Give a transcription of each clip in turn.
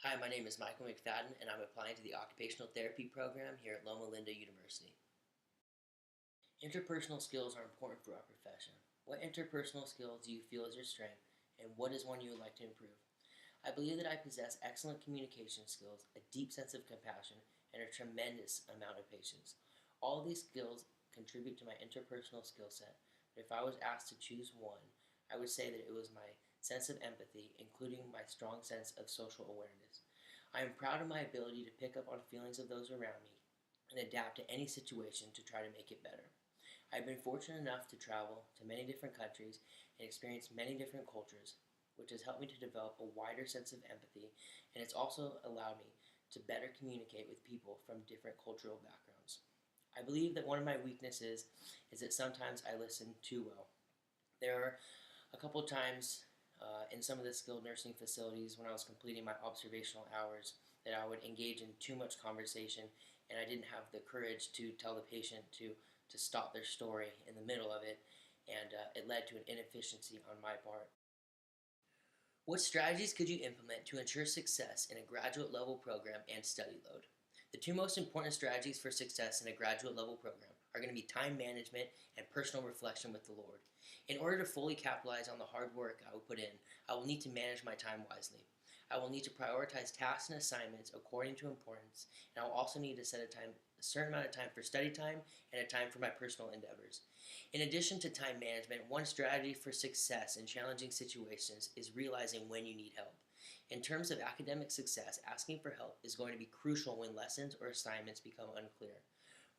Hi, my name is Michael McFadden, and I'm applying to the Occupational Therapy program here at Loma University. Interpersonal skills are important for our profession. What interpersonal skills do you feel is your strength, and what is one you would like to improve? I believe that I possess excellent communication skills, a deep sense of compassion, and a tremendous amount of patience. All of these skills contribute to my interpersonal skill set, but if I was asked to choose one, I would say that it was my sense of empathy, including my strong sense of social awareness. I am proud of my ability to pick up on feelings of those around me and adapt to any situation to try to make it better. I've been fortunate enough to travel to many different countries and experience many different cultures, which has helped me to develop a wider sense of empathy, and it's also allowed me to better communicate with people from different cultural backgrounds. I believe that one of my weaknesses is that sometimes I listen too well. There are a couple times in some of the skilled nursing facilities when I was completing my observational hours that I would engage in too much conversation, and I didn't have the courage to tell the patient to stop their story in the middle of it, and it led to an inefficiency on my part. What strategies could you implement to ensure success in a graduate level program and study load? The two most important strategies for success in a graduate level program are going to be time management and personal reflection with the Lord. In order to fully capitalize on the hard work I will put in, I will need to manage my time wisely. I will need to prioritize tasks and assignments according to importance, and I will also need to set a certain amount of time for study time and a time for my personal endeavors. In addition to time management, one strategy for success in challenging situations is realizing when you need help. In terms of academic success, asking for help is going to be crucial when lessons or assignments become unclear.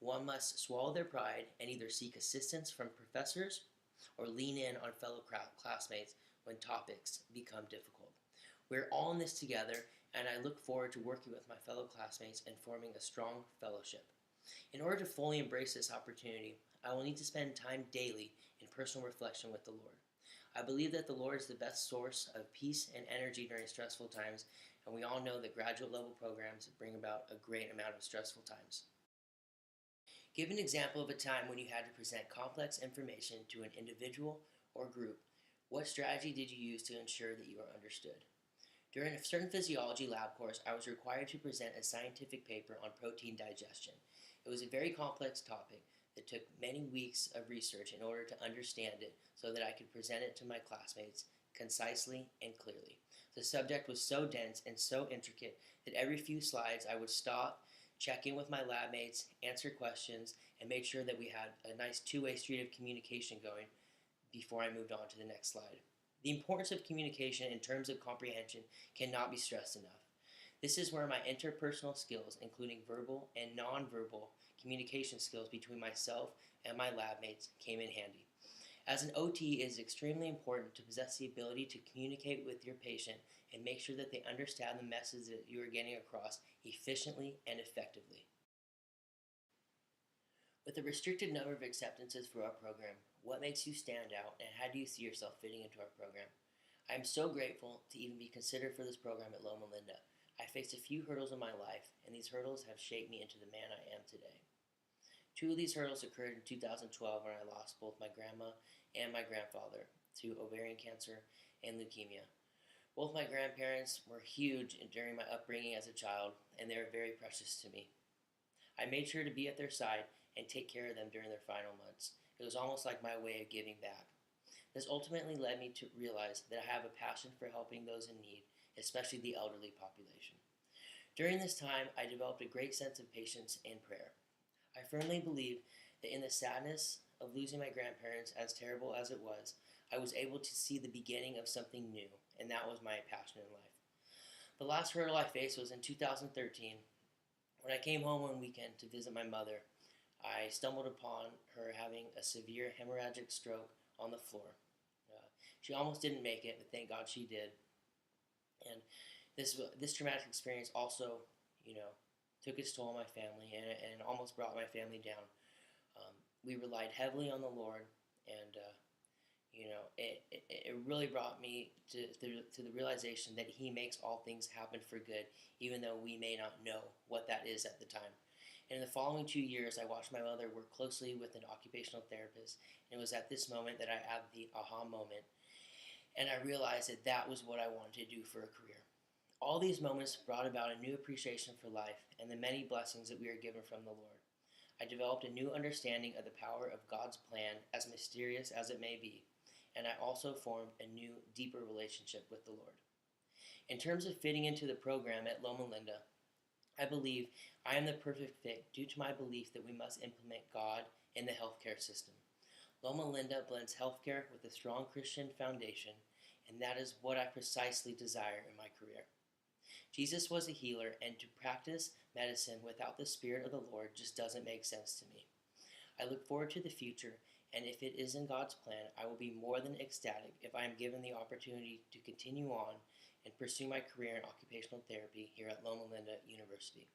One must swallow their pride and either seek assistance from professors or lean in on fellow classmates when topics become difficult. We're all in this together, and I look forward to working with my fellow classmates and forming a strong fellowship. In order to fully embrace this opportunity, I will need to spend time daily in personal reflection with the Lord. I believe that the Lord is the best source of peace and energy during stressful times, and we all know that graduate level programs bring about a great amount of stressful times. Give an example of a time when you had to present complex information to an individual or group. What strategy did you use to ensure that you are understood? During a certain physiology lab course, I was required to present a scientific paper on protein digestion. It was a very complex topic that took many weeks of research in order to understand it so that I could present it to my classmates concisely and clearly. The subject was so dense and so intricate that every few slides I would stop, check in with my lab mates, answer questions, and make sure that we had a nice two-way street of communication going before I moved on to the next slide. The importance of communication in terms of comprehension cannot be stressed enough. This is where my interpersonal skills, including verbal and nonverbal communication skills between myself and my lab mates, came in handy. As an OT, it is extremely important to possess the ability to communicate with your patient and make sure that they understand the message that you are getting across efficiently and effectively. With a restricted number of acceptances for our program, what makes you stand out and how do you see yourself fitting into our program? I am so grateful to even be considered for this program at Loma Linda. I faced a few hurdles in my life, and these hurdles have shaped me into the man I am today. Two of these hurdles occurred in 2012 when I lost both my grandma and my grandfather to ovarian cancer and leukemia. Both my grandparents were huge during my upbringing as a child, and they were very precious to me. I made sure to be at their side and take care of them during their final months. It was almost like my way of giving back. This ultimately led me to realize that I have a passion for helping those in need, especially the elderly population. During this time, I developed a great sense of patience and prayer. I firmly believe that in the sadness of losing my grandparents, as terrible as it I was able to see the beginning of something new, and that was my passion in life. The last hurdle I faced was in 2013 when I came home one weekend to visit my mother. I stumbled upon her having a severe hemorrhagic stroke on the floor. She almost didn't make it, but thank God she did. And this traumatic experience also, you know, took its toll on my family and almost brought my family down. We relied heavily on the Lord, and it really brought me to the realization that He makes all things happen for good, even though we may not know what that is at the time. And in the following 2 years, I watched my mother work closely with an occupational therapist, and it was at this moment that I had the aha moment, and I realized that that was what I wanted to do for a career. All these moments brought about a new appreciation for life and the many blessings that we are given from the Lord. I developed a new understanding of the power of God's plan, as mysterious as it may be, and I also formed a new, deeper relationship with the Lord. In terms of fitting into the program at Loma Linda, I believe I am the perfect fit due to my belief that we must implement God in the healthcare system. Loma Linda blends healthcare with a strong Christian foundation, and that is what I precisely desire in my career. Jesus was a healer, and to practice medicine without the Spirit of the Lord just doesn't make sense to me. I look forward to the future, and if it is in God's plan, I will be more than ecstatic if I am given the opportunity to continue on and pursue my career in occupational therapy here at Loma Linda University.